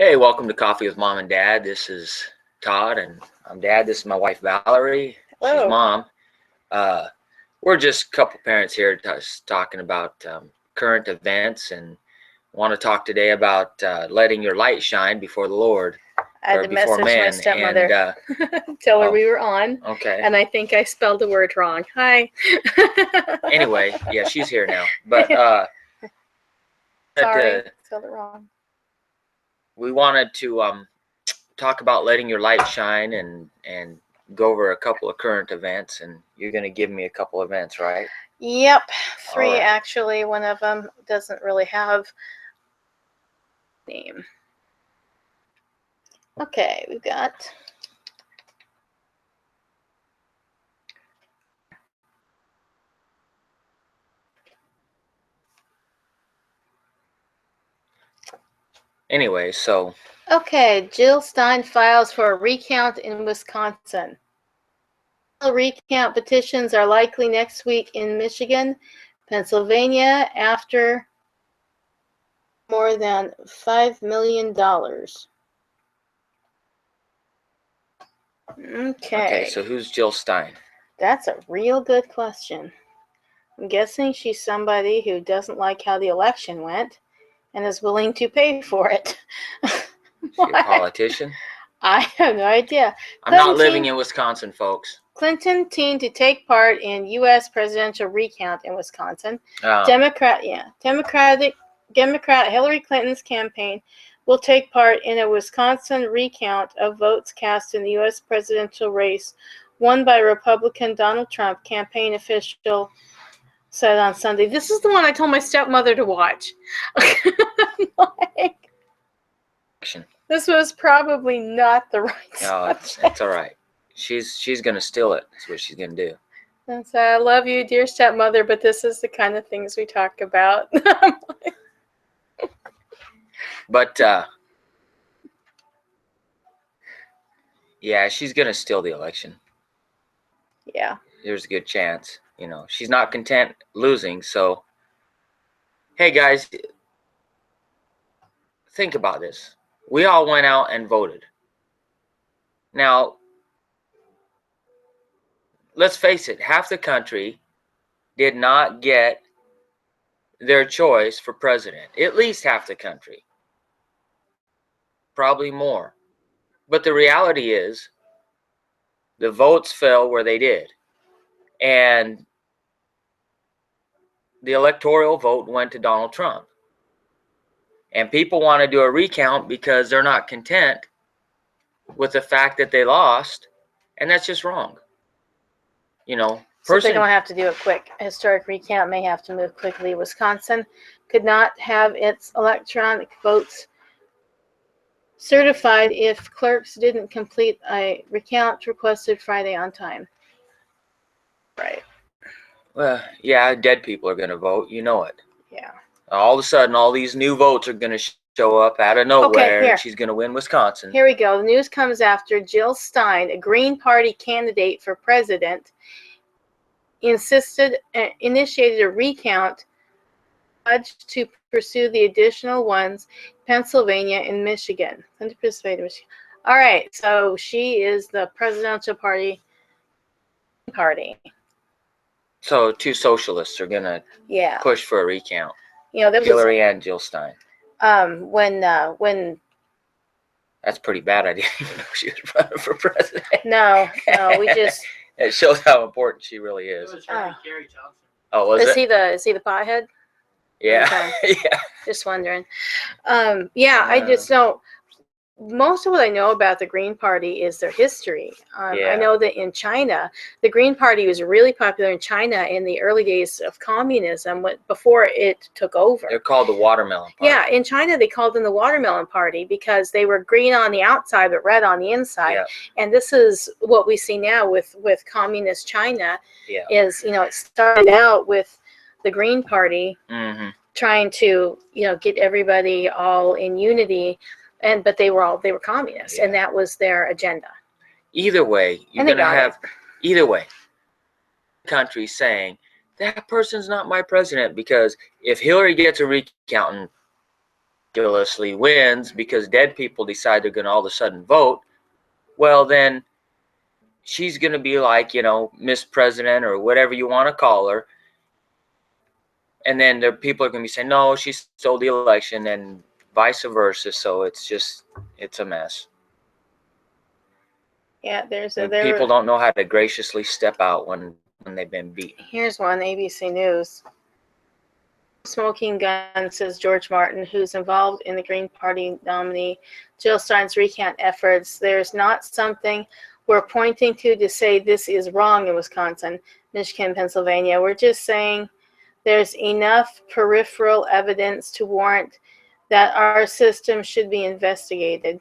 Hey, welcome to Coffee with Mom and Dad. This is Todd, and I'm Dad. This is my wife, Valerie. Hello. She's Mom. We're just a couple parents here talking about current events, and want to talk today about letting your light shine before the Lord. I had to message my stepmother, tell her we were on. Okay. And I think I spelled the word wrong. Hi. Anyway, yeah, she's here now. But sorry, spelled it wrong. We wanted to talk about letting your light shine and go over a couple of current events, and you're going to give me a couple events, right? Yep, three right. Actually. One of them doesn't really have a name. Okay, we've got anyway, so okay, Jill Stein files for a recount in Wisconsin. Recount petitions are likely next week in Michigan, Pennsylvania, after more than $5 million. Okay, so who's Jill Stein? That's a real good question. I'm guessing she's somebody who doesn't like how the election went and is willing to pay for it. Is she a politician? I have no idea. I'm not living in Wisconsin, folks. Clinton teamed to take part in U.S. presidential recount in Wisconsin. Democrat Hillary Clinton's campaign will take part in a Wisconsin recount of votes cast in the U.S. presidential race won by Republican Donald Trump, campaign official said on Sunday. This is the one I told my stepmother to watch. This was probably not the right subject. It's all right. She's gonna steal it. That's what she's gonna do. That's I love you, dear stepmother, but this is the kind of things we talk about. But yeah, she's gonna steal the election. Yeah. There's a good chance. You know, she's not content losing. So, hey guys, think about this. We all went out and voted. Now, let's face it, half the country did not get their choice for president. At least half the country. Probably more. But the reality is, the votes fell where they did. And the electoral vote went to Donald Trump. And people want to do a recount because they're not content with the fact that they lost. And that's just wrong. You know, so they're going to have to do a quick historic recount, may have to move quickly. Wisconsin could not have its electronic votes certified if clerks didn't complete a recount requested Friday on time. Right. Well, yeah, dead people are going to vote. You know it. Yeah. All of a sudden, all these new votes are going to show up out of nowhere, and she's going to win Wisconsin. Here we go. The news comes after Jill Stein, a Green Party candidate for president, initiated a recount to pursue the additional ones in Pennsylvania and Michigan. All right, so she is the presidential party. So two socialists are gonna push for a recount. You know, Hillary and Jill Stein. When that's pretty bad. I didn't even know she was running for president. No, we just. It shows how important she really is. It was Gary Johnson. Oh, was it? Is he the pothead? Yeah. Okay. Yeah. Just wondering. I just don't. Most of what I know about the Green Party is their history. I know that in China, the Green Party was really popular in China in the early days of communism, before it took over. They're called the Watermelon Party. Yeah, in China they called them the Watermelon Party because they were green on the outside but red on the inside. Yeah. And this is what we see now with communist China. Yeah. Is, it started out with the Green Party trying to, get everybody all in unity. But they were communists, and that was their agenda. Either way, you're going to have country saying that person's not my president, because if Hillary gets a recount miraculously wins because dead people decide they're going to all of a sudden vote, well, then she's going to be like, you know, Miss President or whatever you want to call her. And then the people are going to be saying, no, she stole the election, and vice versa. So it's a mess. Yeah, People don't know how to graciously step out when they've been beaten. Here's one, ABC News. Smoking gun, says George Martin, who's involved in the Green Party nominee Jill Stein's recount efforts. There's not something we're pointing to say this is wrong in Wisconsin, Michigan, Pennsylvania. We're just saying there's enough peripheral evidence to warrant that our system should be investigated.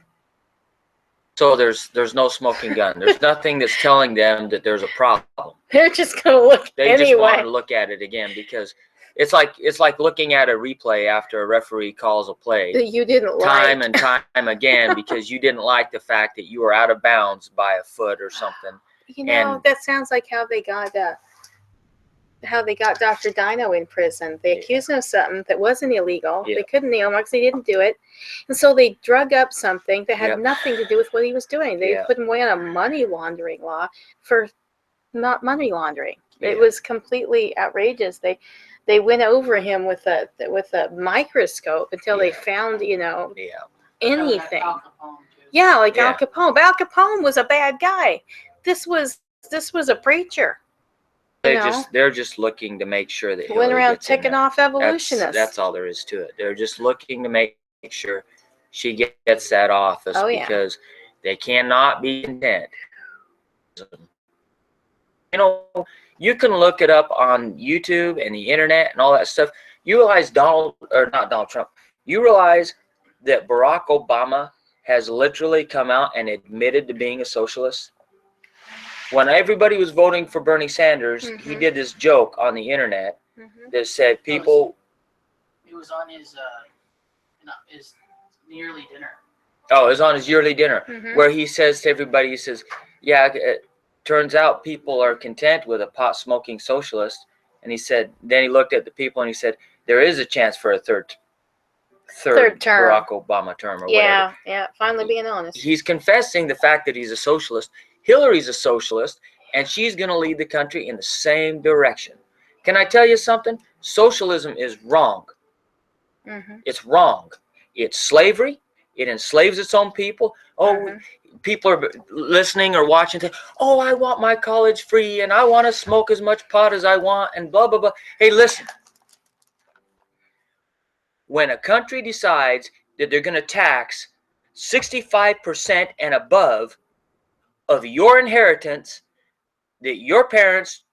So there's no smoking gun. There's nothing that's telling them that there's a problem. They're just going to look They anyway. just want to look at it again because it's like looking at a replay after a referee calls a play that you didn't time like. and time again because you didn't like the fact that you were out of bounds by a foot or something. You know, that sounds like how they got Dr. Dino in prison. They accused him of something that wasn't illegal. They couldn't nail him because he didn't do it. And so they drug up something that had nothing to do with what he was doing. They put him away on a money laundering law for not money laundering. It was completely outrageous. They went over him with a microscope until they found, you know, anything. Al Capone, too. Yeah, like Al Capone. But Al Capone was a bad guy. This was a preacher. They're just looking to make sure that Hillary went around gets in ticking there. off evolutionists. That's all there is to it. They're just looking to make sure she gets that office because they cannot be content. You know, you can look it up on YouTube and the internet and all that stuff. You realize not Donald Trump. You realize that Barack Obama has literally come out and admitted to being a socialist. When everybody was voting for Bernie Sanders, he did this joke on the internet that said people. It was on his yearly dinner. Oh, it was on his yearly dinner where he says to everybody, he says, yeah, it turns out people are content with a pot-smoking socialist. And he said, then he looked at the people and he said, there is a chance for a third term. Barack Obama term or whatever. Yeah, finally being honest. He's confessing the fact that he's a socialist. Hillary's a socialist, and she's going to lead the country in the same direction. Can I tell you something? Socialism is wrong. It's wrong. It's slavery. It enslaves its own people. People are listening or watching. Oh, I want my college free, and I want to smoke as much pot as I want, and blah, blah, blah. Hey, listen. When a country decides that they're going to tax 65% and above of your inheritance that your parents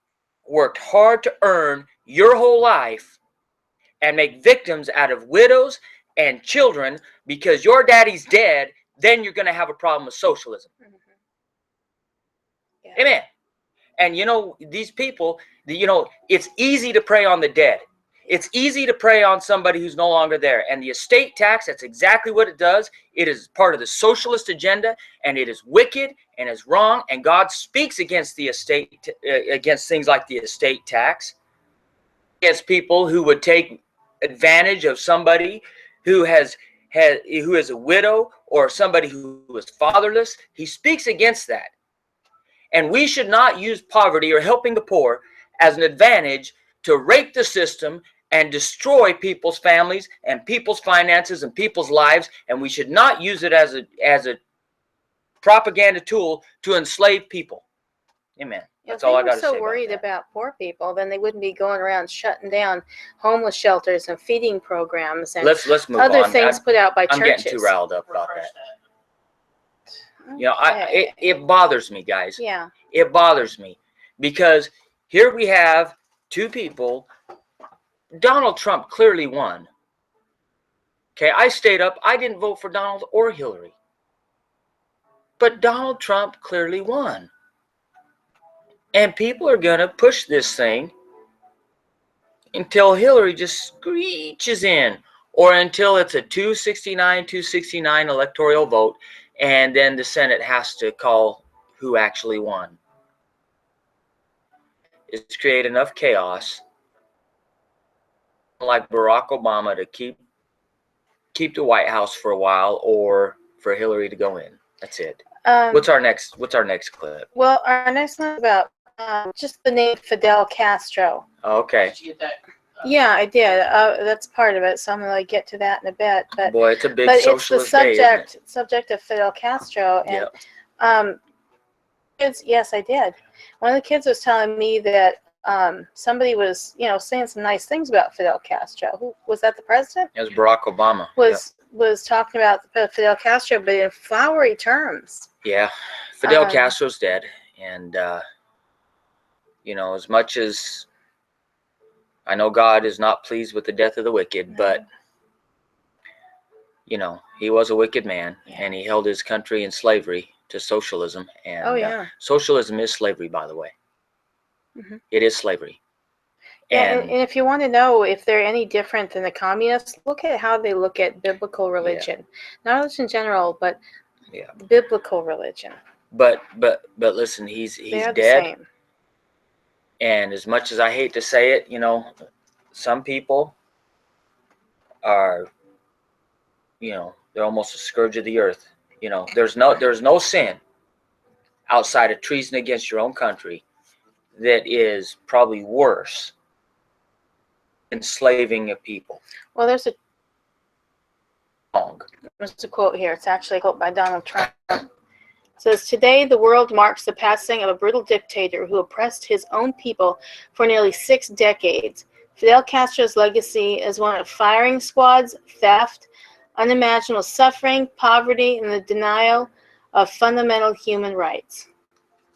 worked hard to earn your whole life and make victims out of widows and children because your daddy's dead, then you're going to have a problem with socialism. Amen. And you know, these people, you know, it's easy to prey on the dead. It's easy to prey on somebody who's no longer there. And the estate tax, that's exactly what it does. It is part of the socialist agenda, and it is wicked and is wrong. And God speaks against the estate, against things like the estate tax, against people who would take advantage of somebody who is a widow or somebody who is fatherless. He speaks against that. And we should not use poverty or helping the poor as an advantage to rape the system and destroy people's families and people's finances and people's lives. And we should not use it as a propaganda tool to enslave people. Amen. That's all I got to say. If they were so worried about poor people, then they wouldn't be going around shutting down homeless shelters and feeding programs and let's move other on. things put out by churches. I'm getting too riled up about that. You know, it bothers me, guys. Yeah. It bothers me because here we have two people. Donald Trump clearly won. Okay, I stayed up. I didn't vote for Donald or Hillary. But Donald Trump clearly won. And people are going to push this thing until Hillary just screeches in, or until it's a 269 electoral vote, and then the Senate has to call who actually won. It's create enough chaos, like Barack Obama, to keep the White House for a while, or for Hillary to go in. That's it. What's our next clip? Well, our next one is about just the name Fidel Castro. Oh, okay. Did you get that? Yeah, I did. That's part of it, so I'm going to get to that in a bit. But boy, it's a big it's socialist the day, isn't it? subject of Fidel Castro, and Yep. kids. Yes, I did. One of the kids was telling me that somebody was, saying some nice things about Fidel Castro. Who was that? The president? It was Barack Obama. Was talking about Fidel Castro, but in flowery terms. Yeah, Fidel Castro's dead, and as much as I know God is not pleased with the death of the wicked, but he was a wicked man, and he held his country in slavery to socialism. And socialism is slavery, by the way. Mm-hmm. It is slavery. Yeah, and if you want to know if they're any different than the communists, look at how they look at biblical religion. Not religion in general, but biblical religion. But listen, he's dead. The same. And as much as I hate to say it, some people are, they're almost a scourge of the earth. There's no sin outside of treason against your own country that is probably worse than enslaving a people. Well, there's a quote here. It's actually a quote by Donald Trump. It says, "Today the world marks the passing of a brutal dictator who oppressed his own people for nearly 6 decades. Fidel Castro's legacy is one of firing squads, theft, unimaginable suffering, poverty, and the denial of fundamental human rights."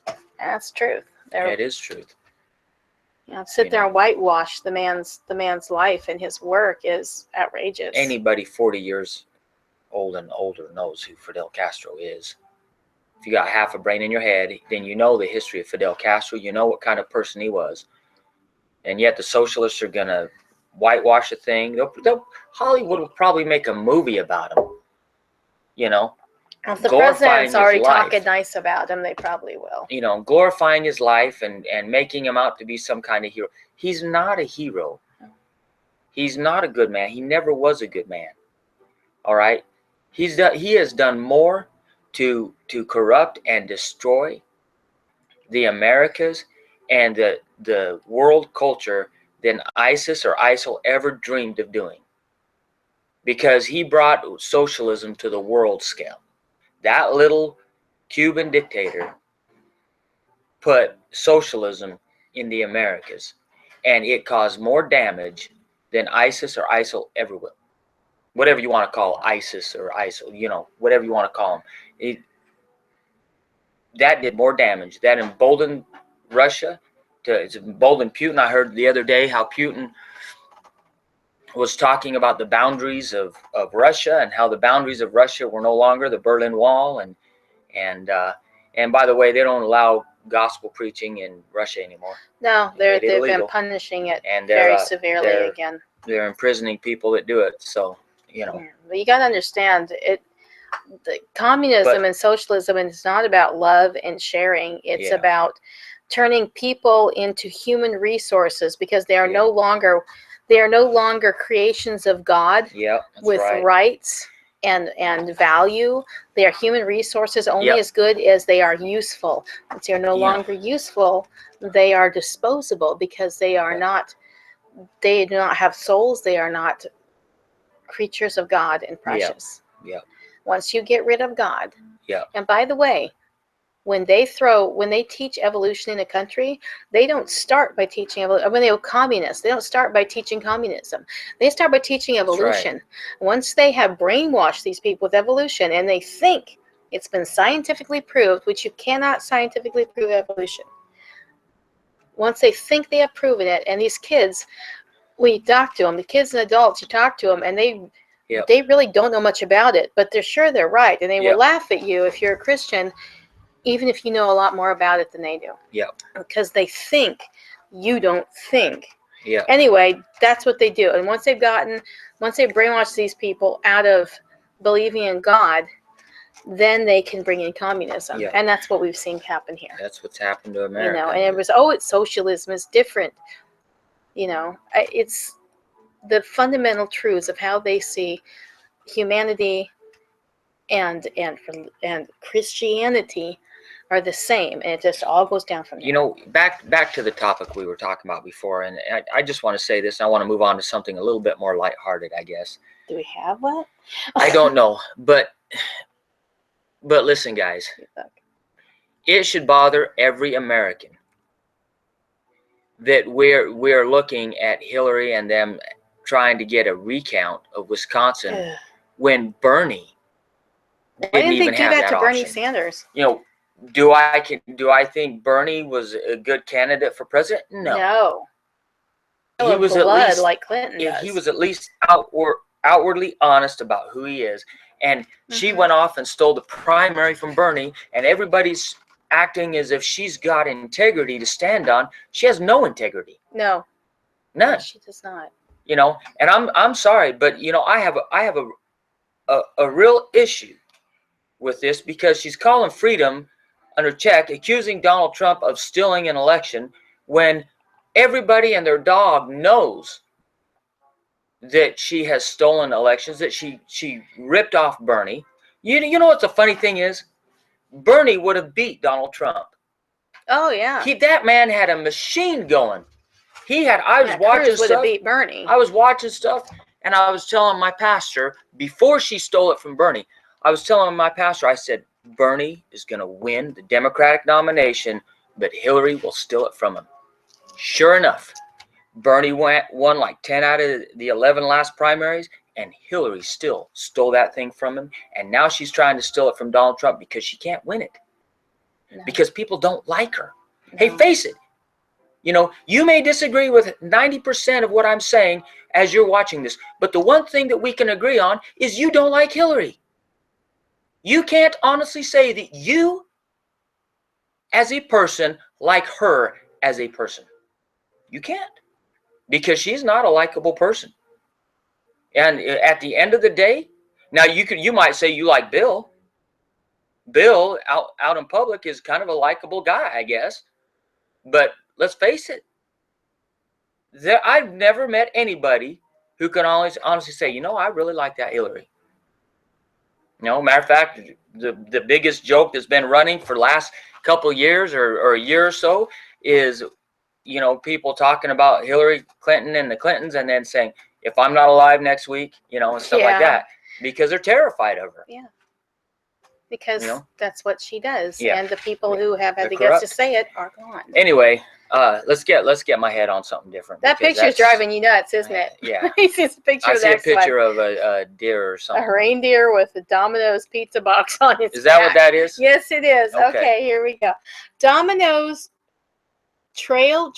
And that's truth. It is truth. Sit there and whitewash the man's life, and his work is outrageous. Anybody 40 years old and older knows who Fidel Castro is. If you got half a brain in your head, then you know the history of Fidel Castro. You know what kind of person he was. And yet the socialists are going to whitewash the thing. Hollywood will probably make a movie about him. If the president's already talking nice about him, they probably will. Glorifying his life and making him out to be some kind of hero. He's not a hero. He's not a good man. He never was a good man. All right? He has done more to corrupt and destroy the Americas and the world culture than ISIS or ISIL ever dreamed of doing. Because he brought socialism to the world scale. That little Cuban dictator put socialism in the Americas, and it caused more damage than ISIS or ISIL ever will. Whatever you want to call ISIS or ISIL, whatever you want to call them. That did more damage. That emboldened Russia. It's emboldened Putin. I heard the other day how Putin was talking about the boundaries of Russia, and how the boundaries of Russia were no longer the Berlin Wall. And by the way, they don't allow gospel preaching in Russia anymore. No, they've been punishing it very severely again. They're imprisoning people that do it. So, But you got to understand it. The communism and socialism is not about love and sharing. It's about turning people into human resources, because they are no longer creations of God with rights and value. They are human resources, only as good as they are useful. Once they are no longer useful, they are disposable, because they do not have souls. They are not creatures of God and precious. Once you get rid of God, and by the way, when they teach evolution in a country, they don't start by teaching evolution. When they are communists, they don't start by teaching communism. They start by teaching evolution. Right. Once they have brainwashed these people with evolution, and they think it's been scientifically proved, which you cannot scientifically prove evolution. Once they think they have proven it, and these kids, when you talk to them, the kids and adults, you talk to them, and they really don't know much about it, but they're sure they're right, and they will laugh at you if you're a Christian, even if you know a lot more about it than they do. Because they think you don't think. Anyway, that's what they do. And once they've brainwashed these people out of believing in God, then they can bring in communism. And that's what we've seen happen here. That's what's happened to America. And it was, it's socialism is different. It's the fundamental truths of how they see humanity and Christianity are the same, and it just all goes down from there. You know, back to the topic we were talking about before, and I just want to say this. I want to move on to something a little bit more lighthearted, I guess. Do we have what? I don't know, but listen, guys, it should bother every American that we're looking at Hillary and them trying to get a recount of Wisconsin when Bernie didn't even have that to option. Bernie Sanders? You know, do I think Bernie was a good candidate for president? No. He was at least like Clinton does. He was at least outwardly honest about who he is. And she went off and stole the primary from Bernie, and everybody's acting as if she's got integrity to stand on. She has no integrity. No. None. She does not. You know, and I'm sorry, but you know, I have a real issue with this, because she's calling freedom under check, accusing Donald Trump of stealing an election when everybody and their dog knows that she has stolen elections, that she ripped off Bernie. You know what the funny thing is? Bernie would have beat Donald Trump. Oh yeah. That man had a machine going. I was watching stuff. Would have beat Bernie. I was watching stuff, and I was telling my pastor before she stole it from Bernie. I was telling my pastor, I said, Bernie is going to win the Democratic nomination, but Hillary will steal it from him. Sure enough, Bernie won like 10 out of the 11 last primaries, and Hillary still stole that thing from him. And now she's trying to steal it from Donald Trump because she can't win it. No. Because people don't like her. No. Hey, face it. You know, you may disagree with 90% of what I'm saying as you're watching this, but the one thing that we can agree on is you don't like Hillary. You can't honestly say that you, as a person, like her as a person. You can't, because she's not a likable person. And at the end of the day, now you might say you like Bill. Bill out in public is kind of a likable guy, I guess. But let's face it, I've never met anybody who can always honestly say, you know, I really like that Hillary. You know, matter of fact, the biggest joke that's been running for the last couple years or a year or so is, you know, people talking about Hillary Clinton and the Clintons and then saying, if I'm not alive next week, you know, and stuff like that, because they're terrified of her. Yeah. Because that's what she does. Yeah. And the people who have had the guts to say it are gone. Anyway, let's get my head on something different. That picture's driving you nuts, isn't it? Yeah. He sees a picture of that. I see a picture of a deer or something. A reindeer with a Domino's pizza box on its Is that what that is? Yes, it is. Okay, here we go. Domino's trials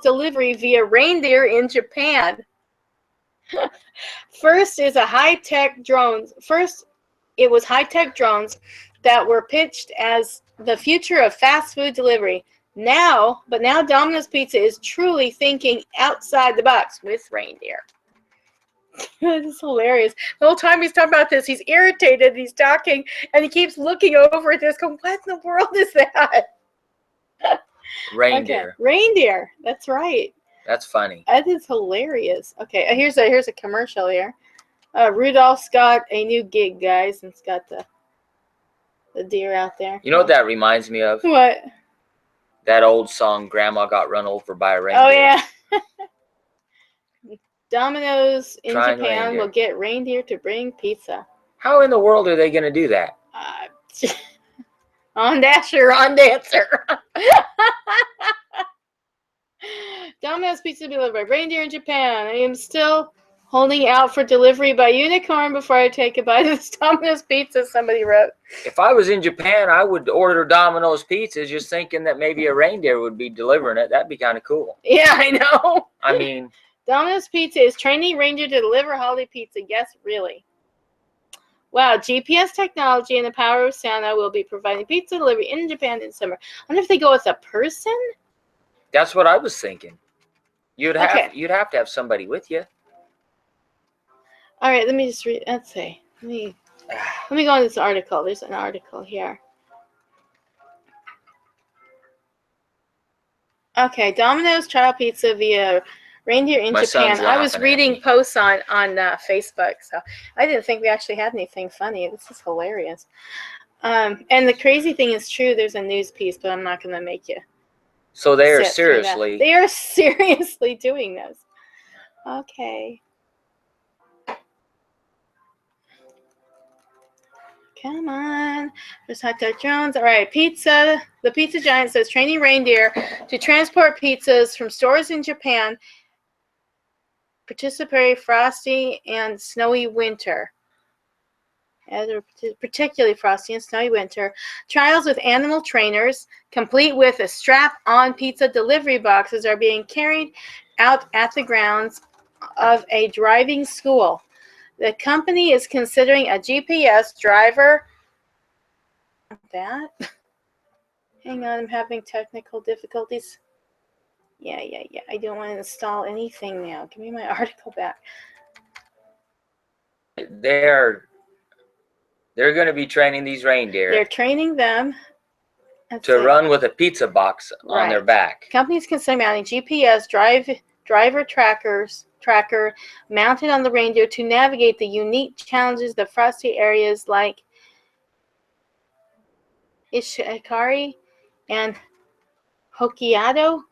delivery via reindeer in Japan. First, it was high-tech drones that were pitched as the future of fast food delivery. Now Domino's Pizza is truly thinking outside the box with reindeer. This is hilarious. The whole time he's talking about this, he's irritated, he's talking, and he keeps looking over at this, going, what in the world is that? Reindeer. Okay. Reindeer. That's right. That's funny. That is hilarious. Okay, here's a commercial here. Rudolph's got a new gig, guys, and it's got the deer out there. You know what that reminds me of? What? That old song, Grandma Got Run Over by a Reindeer. Oh, yeah. Domino's in Japan will get reindeer to bring pizza. How in the world are they going to do that? On Dasher, on Dancer. Domino's Pizza delivered by reindeer in Japan. I am still holding out for delivery by unicorn before I take a bite of this Domino's Pizza, somebody wrote. If I was in Japan, I would order Domino's Pizza just thinking that maybe a reindeer would be delivering it. That'd be kind of cool. Yeah, I know. I mean, Domino's Pizza is training reindeer to deliver holiday pizza. Yes, really. Wow, GPS technology and the power of sound will be providing pizza delivery in Japan in summer. I wonder if they go with a person? That's what I was thinking. You'd have to have somebody with you. All right, let me just read. Let's see. Let me go on this article. There's an article here. Okay, Domino's trial pizza via Reindeer in My son's Japan. I was laughing at reading me. posts on Facebook, so I didn't think we actually had anything funny. This is hilarious. And the crazy thing is true. There's a news piece, but I'm not going to make you. So they are sit through that. seriously. They are seriously doing this. Okay. Come on. There's hot dog drones. All right. Pizza. The pizza giant says training reindeer to transport pizzas from stores in Japan. Participatory frosty and snowy winter. Particularly frosty and snowy winter. Trials with animal trainers, complete with a strap-on pizza delivery boxes, are being carried out at the grounds of a driving school. The company is considering a GPS driver. That? Hang on, I'm having technical difficulties. Yeah. I don't want to install anything now. Give me my article back. They're going to be training these reindeer. They're training them to run with a pizza box on their back. Companies consider mounting GPS driver tracker mounted on the reindeer to navigate the unique challenges of frosty areas like Ishikari and Hokkaido.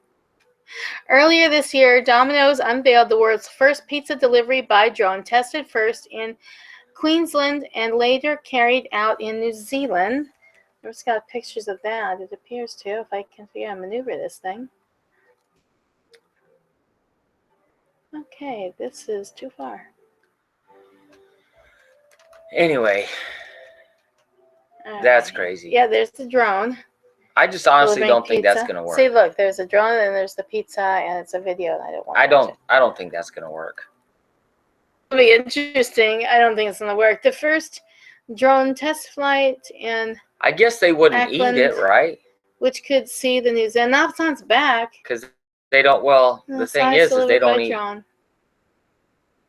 Earlier this year, Domino's unveiled the world's first pizza delivery by drone, tested first in Queensland and later carried out in New Zealand. I've just got pictures of that. It appears to, if I can figure out how to maneuver this thing. Okay, this is too far. Anyway, that's crazy. Yeah, there's the drone. I just honestly don't think that's going to work. See, look, there's a drone and there's the pizza, and it's a video, and I don't want to watch it. I don't think that's going to work. It'll be interesting. I don't think it's going to work. The first drone test flight in I guess they wouldn't Auckland, eat it, right? Which could see the New Zealand. Now it's back. Because they don't, well, the thing is they don't eat,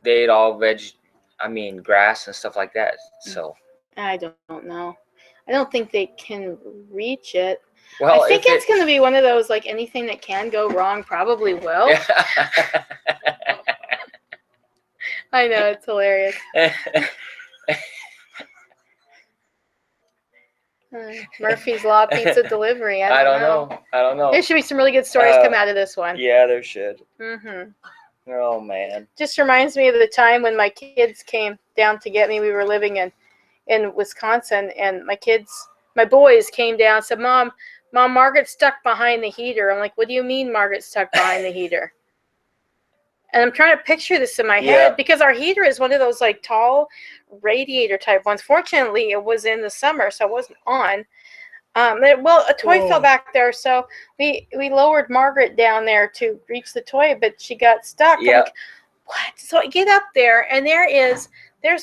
they eat all grass and stuff like that, so. I don't know. I don't think they can reach it. Well, I think it's going to be one of those, like, anything that can go wrong probably will. I know, it's hilarious. Murphy's Law pizza delivery. I don't know. There should be some really good stories come out of this one. Yeah, there should. Mm-hmm. Oh, man. Just reminds me of the time when my kids came down to get me. We were living in Wisconsin, and my boys came down and said, Mom, Margaret's stuck behind the heater. I'm like, what do you mean Margaret's stuck behind the heater? And I'm trying to picture this in my head because our heater is one of those like tall radiator type ones. Fortunately, it was in the summer, so it wasn't on. A toy fell back there, so we lowered Margaret down there to reach the toy, but she got stuck. Yeah. Like, what? So I get up there, and there's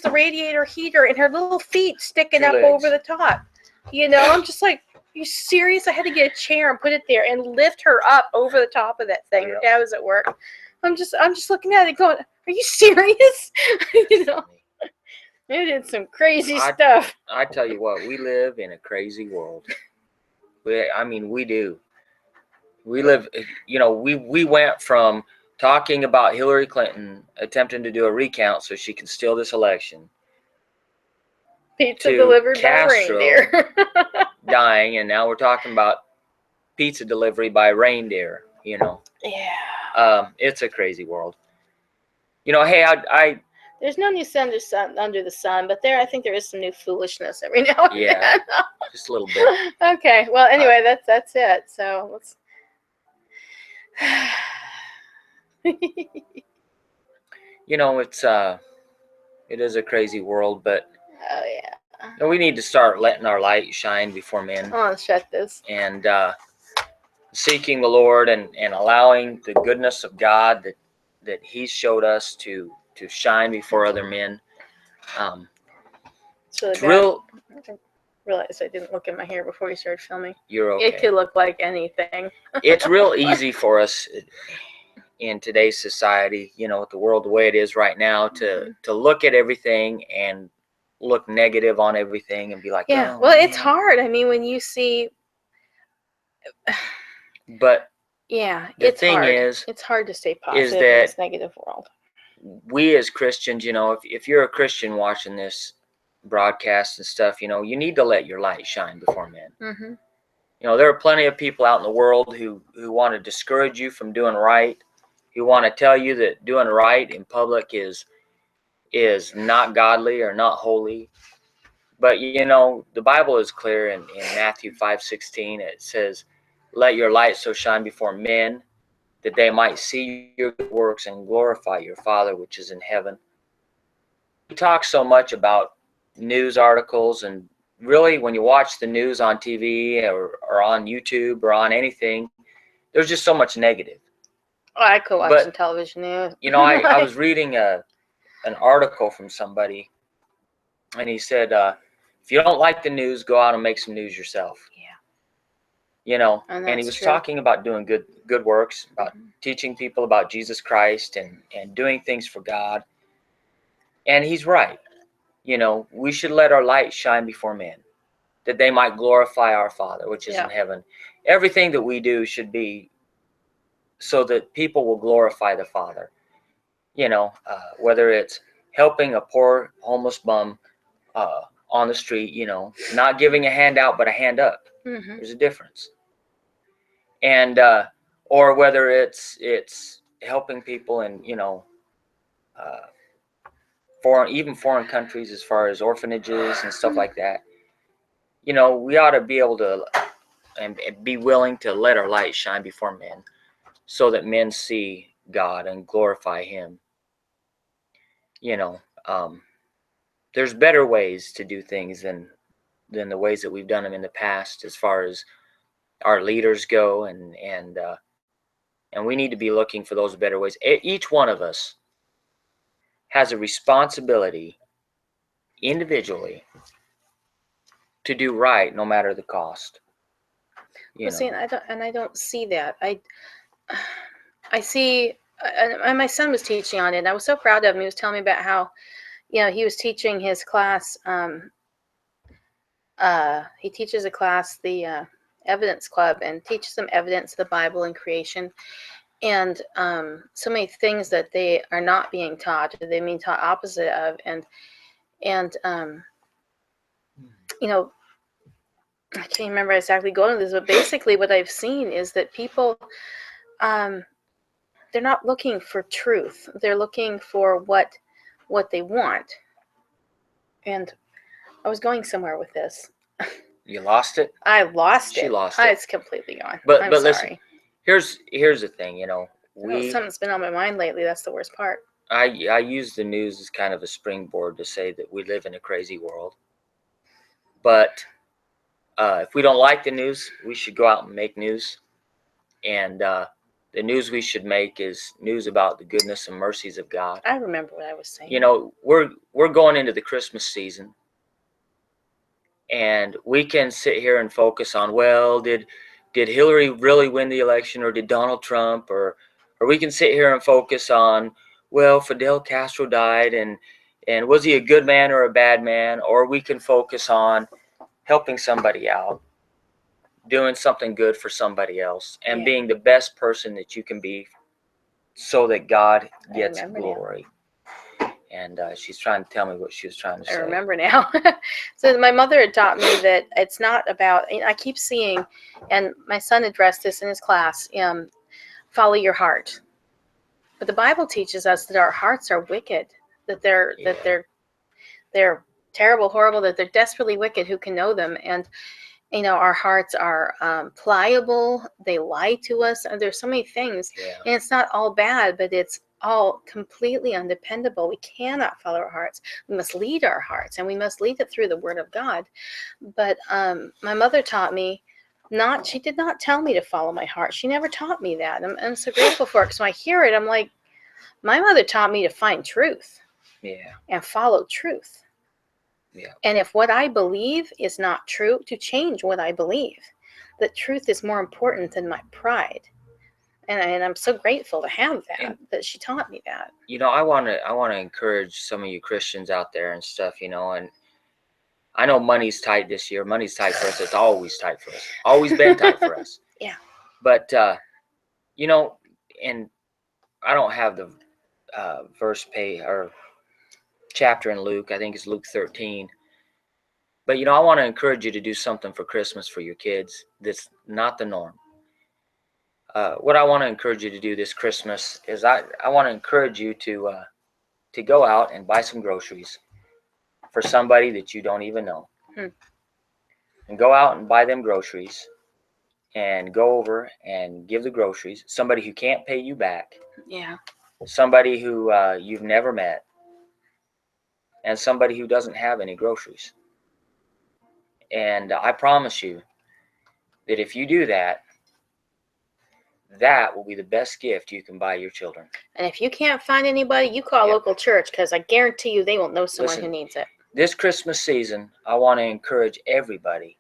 the radiator heater, and her little feet sticking up over the top. You know, I'm just like, are you serious? I had to get a chair and put it there and lift her up over the top of that thing. Yeah. Dad was at work. I'm just looking at it going, are you serious? You know, they did some crazy stuff. I tell you what, we live in a crazy world. We do. We live, we went from talking about Hillary Clinton attempting to do a recount so she can steal this election. Pizza delivered by reindeer. Dying, and now we're talking about pizza delivery by reindeer, Yeah. It's a crazy world. Hey, there's no new sun under the sun, but I think there is some new foolishness every now and then. Just a little bit. Okay. Well, anyway, that's it. So let's. It is a crazy world, but. Oh yeah. We need to start letting our light shine before men. Oh, shut this. And seeking the Lord and allowing the goodness of God that He's showed us to shine before other men. It's real. I realized I didn't look at my hair before we started filming. You're okay. It could look like anything. It's real easy for us in today's society, with the world the way it is right now, to look at everything and look negative on everything and be like, yeah, well, it's hard. When you see. But Yeah, The it's thing hard. is It's hard to stay positive in that this negative world. we as Christians, you know, if you're a Christian watching this broadcast and stuff, you know, you need to let your light shine before men. Mm-hmm. You know, there are plenty of people out in the world who want to discourage you from doing right, who want to tell you that doing right in public is not godly or not holy. But, you know, the Bible is clear in Matthew 5:16. It says, let your light so shine before men that they might see your good works and glorify your Father which is in heaven. We talk so much about news articles, and really when you watch the news on TV or on YouTube or on anything, there's just so much negative. Oh, I could watch some But, television news. you know, I was reading an article from somebody, and he said, if you don't like the news, go out and make some news yourself. Yeah. You know, And he that's was true. talking about doing good works, about Mhm. teaching people about Jesus Christ and doing things for God. And he's right. You know, we should let our light shine before men, that they might glorify our Father, which is Yeah. in heaven. Everything that we do should be so that people will glorify the Father. You know, whether it's helping a poor homeless bum on the street, you know, not giving a hand out but a hand up. Mm-hmm. There's a difference. And or whether it's helping people in, you know, foreign countries as far as orphanages and stuff like that. You know, we ought to be able to and be willing to let our light shine before men so that men see God and glorify him. You know, there's better ways to do things than the ways that we've done them in the past as far as our leaders go, and we need to be looking for those better ways. Each one of us has a responsibility individually to do right no matter the cost. Well, see, and I don't see that. I see, and my son was teaching on it, and I was so proud of him. He was telling me about how, you know, he was teaching his class. He teaches a class, the Evidence Club, and teaches them evidence of the Bible and creation, and so many things that they are not being taught, or they being taught opposite of, and you know, I can't remember exactly going to this, but basically what I've seen is that people, they're not looking for truth. They're looking for what they want. And I was going somewhere with this. You lost it? I lost it. She lost it. It's completely gone. But I'm listen, sorry. here's the thing, you know. Something's been on my mind lately. That's the worst part. I use the news as kind of a springboard to say that we live in a crazy world. But if we don't like the news, we should go out and make news. And the news we should make is news about the goodness and mercies of God. I remember what I was saying. You know, we're going into the Christmas season, and we can sit here and focus on, well, did Hillary really win the election, or did Donald Trump, or we can sit here and focus on, well, Fidel Castro died, and was he a good man or a bad man? Or we can focus on helping somebody out, doing something good for somebody else, and being the best person that you can be so that God gets glory. And she's trying to tell me what she was trying to say. I remember now. So my mother had taught me that it's not about, I keep seeing, and my son addressed this in his class, follow your heart. But the Bible teaches us that our hearts are wicked, that they're terrible, horrible, that they're desperately wicked. Who can know them? And you know, our hearts are pliable. They lie to us. And there's so many things, and it's not all bad, but it's all completely undependable. We cannot follow our hearts. We must lead our hearts, and we must lead it through the Word of God. But my mother taught me she did not tell me to follow my heart. She never taught me that. I'm so grateful for it, because when I hear it, I'm like, my mother taught me to find truth and follow truth. And if what I believe is not true, to change what I believe. That truth is more important than my pride. And I'm so grateful to have that she taught me that. You know, I want to encourage some of you Christians out there and stuff, you know, and I know money's tight this year. Money's tight for us. It's always tight for us. Always been tight for us. Yeah. But You know, and I don't have the verse pay or chapter in Luke. I think it's Luke 13. But, you know, I want to encourage you to do something for Christmas for your kids that's not the norm. What I want to encourage you to do this Christmas is I want to encourage you to go out and buy some groceries for somebody that you don't even know. And go out and buy them groceries and go over and give the groceries. Somebody who can't pay you back. Yeah. Somebody who you've never met. And somebody who doesn't have any groceries. And I promise you that if you do that, that will be the best gift you can buy your children. And if you can't find anybody, you call a local church, because I guarantee you they will know someone who needs it. This Christmas season, I want to encourage everybody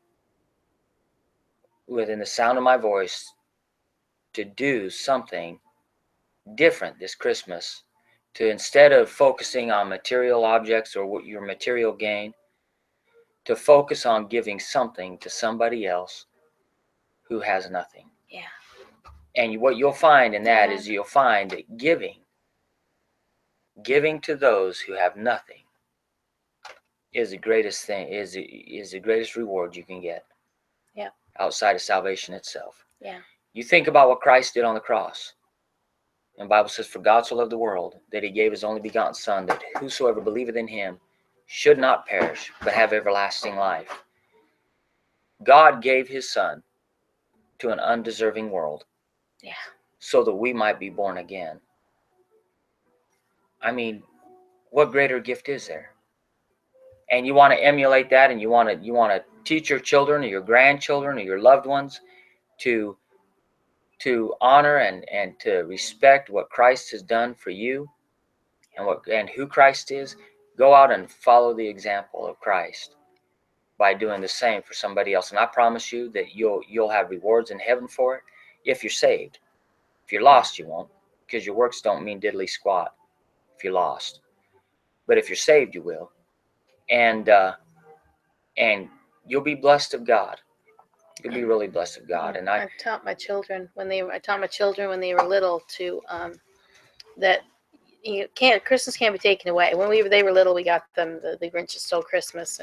within the sound of my voice to do something different this Christmas. To, instead of focusing on material objects or what your material gain, to focus on giving something to somebody else who has nothing. Yeah. And what you'll find in that is you'll find that giving to those who have nothing is the greatest thing, is the greatest reward you can get. Yeah. Outside of salvation itself. Yeah. You think about what Christ did on the cross. And the Bible says, for God so loved the world that he gave his only begotten Son, that whosoever believeth in him should not perish, but have everlasting life. God gave his Son to an undeserving world. Yeah. So that we might be born again. I mean, what greater gift is there? And you want to emulate that, and you want to teach your children or your grandchildren or your loved ones to honor and to respect what Christ has done for you and who Christ is. Go out and follow the example of Christ by doing the same for somebody else. And I promise you that you'll have rewards in heaven for it if you're saved. If you're lost, you won't, because your works don't mean diddly squat if you're lost. But if you're saved, you will. And you'll be blessed of God. You'll be really blessed of God. And I taught my children when they were little to that Christmas can't be taken away. When they were little, we got them the Grinch Stole Christmas,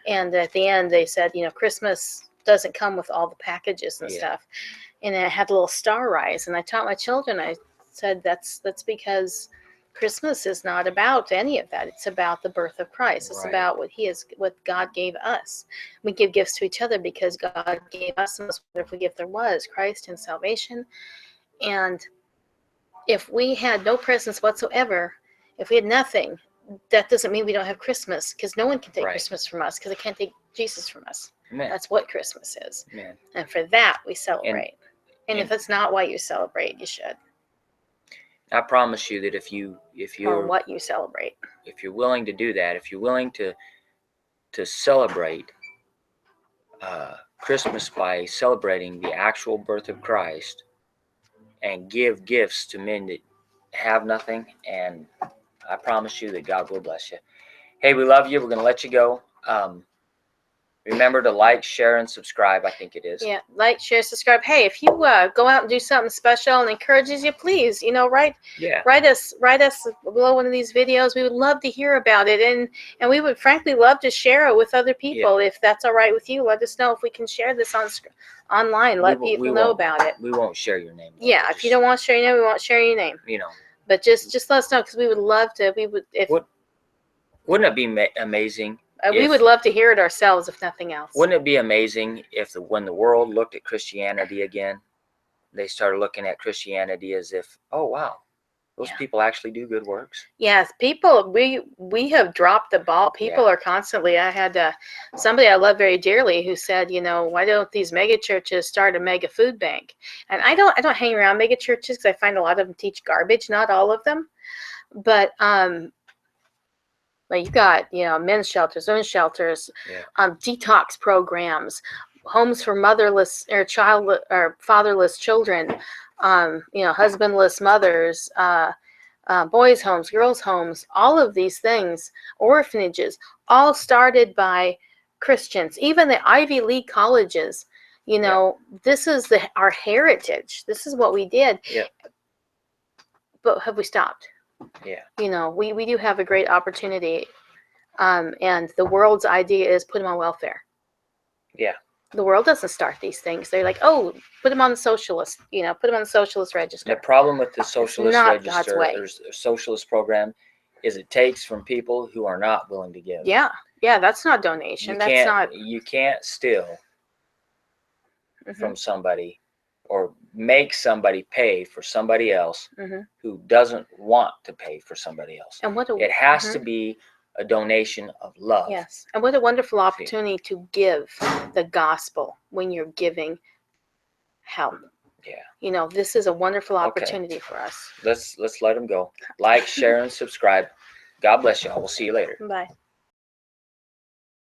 and at the end they said, Christmas doesn't come with all the packages and stuff, and it had a little star rise. And I taught my children, I said that's because Christmas is not about any of that. It's about the birth of Christ. It's about what God gave us. We give gifts to each other because God gave us the most wonderful gift there was, Christ and salvation. And if we had no presents whatsoever, if we had nothing, that doesn't mean we don't have Christmas, because no one can take Christmas from us, because they can't take Jesus from us. Amen. That's what Christmas is. Amen. And for that, we celebrate. And if it's not why you celebrate, you should. I promise you that if you're what you celebrate, if you're willing to do that, if you're willing to celebrate Christmas by celebrating the actual birth of Christ and give gifts to men that have nothing, and I promise you that God will bless you. Hey, we love you. We're going to let you go. Remember to like, share, and subscribe. I think it is. Yeah, like, share, subscribe. Hey, if you go out and do something special and encourages you, please, write us below one of these videos. We would love to hear about it, and we would frankly love to share it with other people. If that's all right with you, let us know if we can share this online. Let people know about it. We won't share your name. Yeah, if you don't want to share your name, we won't share your name. But just let us know, because we would love to. Wouldn't it be amazing? We would love to hear it ourselves, if nothing else. Wouldn't it be amazing if when the world looked at Christianity again, they started looking at Christianity as if, oh, wow, those people actually do good works? Yes, people, we have dropped the ball. People are constantly, I had somebody I love very dearly who said, why don't these mega churches start a mega food bank? And I don't hang around mega churches, because I find a lot of them teach garbage, not all of them. But you got, men's shelters, women's shelters, detox programs, homes for motherless or fatherless children, husbandless mothers, boys' homes, girls' homes, all of these things, orphanages, all started by Christians. Even the Ivy League colleges, You know, this is our heritage. This is what we did. Yeah. But have we stopped? Yeah. You know, we do have a great opportunity. And the world's idea is put them on welfare. Yeah. The world doesn't start these things. They're like, oh, put them on the socialist, you know, put them on the socialist register. The problem with the socialist not God's register way. or socialist program is it takes from people who are not willing to give. Yeah. Yeah, that's not donation. You can't steal Mm-hmm. from somebody or make somebody pay for somebody else Mm-hmm. who doesn't want to pay for somebody else. And it has to be a donation of love. Yes. And what a wonderful opportunity to give the gospel when you're giving help. Yeah. You know, this is a wonderful opportunity for us. Let's let them go. Like, share, and subscribe. God bless y'all. We'll see you later. Bye.